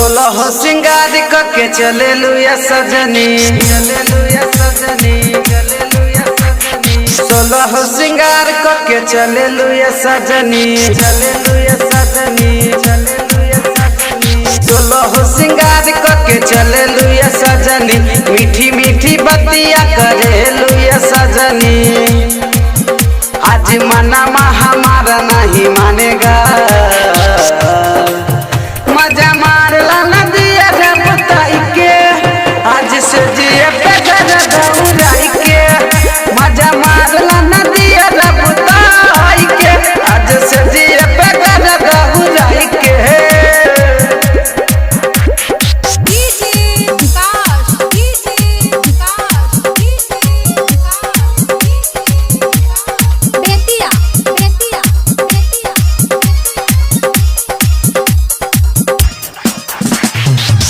सोलह सिंगार के चले लुया सजनी, चले लुया सजनी, चले लुया सजनी। सोलह सिंगार के चले लुया सजनी, चले लुया सजनी, चले लुया सजनी। सोलह सिंगार के चले लुया सजनी, मीठी मीठी बतिया करे लुया सजनी। आज मना हमारा नहीं मानेगा, मजा मारला नदिया रे बताई के। आज से जिए पे दौड़ाई के, मजा मारला नदिया रे बताई के। आज से जिए पे दौड़ाई के।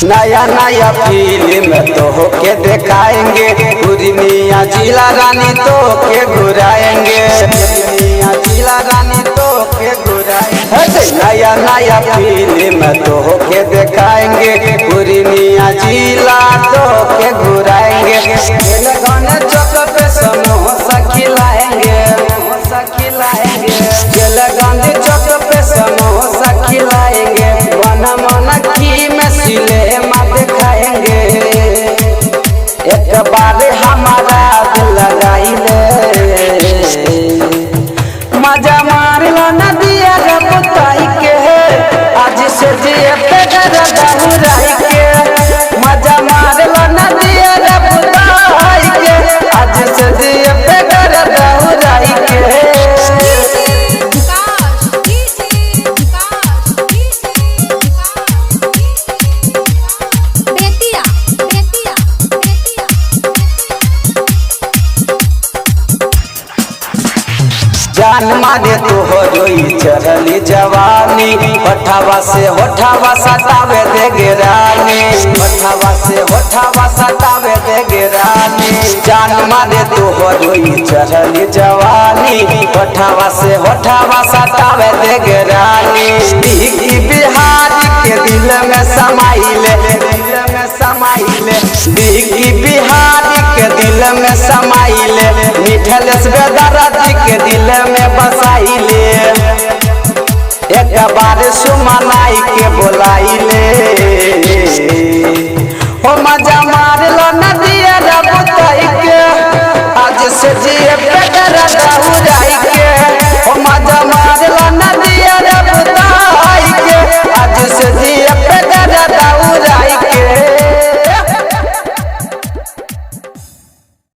नया नया फिल्म तो होके दिखाएंगे, पूर्णिया जिला रानी तो के घुराएंगे, पूर्णिया जिला रानी तो के घुराएंगे। नया नया फिल्म तो होके दिखाएंगे, पूर्णिया जिला तो के घुराएंगे। गाने चौक पे समोसा खिलाएंगे, समोसा खिलाएंगे। गांधी चौक पे समोसा खिलाएंगे, मन मन की में सिनेमा दिखाएंगे। एक बार हमारा दिल लगाई ले, मजा मार लो नदिया रे बताई के। आज से जिए पे दौड़ाई के, मजा मार लो नदिया रे बताई के। आज से जिए पे दौड़ाई के। जान मारे तो हो जोई चढ़ली जवानी, होठावा से होठावा सतावे दे गिरानी, होठावा से होठावा सतावे दे गिरानी। जान मारे तो हो जोई चढ़ली जवानी, होठावा से होठावा सतावे दे गिरानी। बिहारी के दिल में समाइले, दिल में समाइले। बिहारी के दिल में समाइले, मिठलेश बेदर्दी के दिल में बसाइले। एक बार सुमनाई के बोलाइले, हो मजा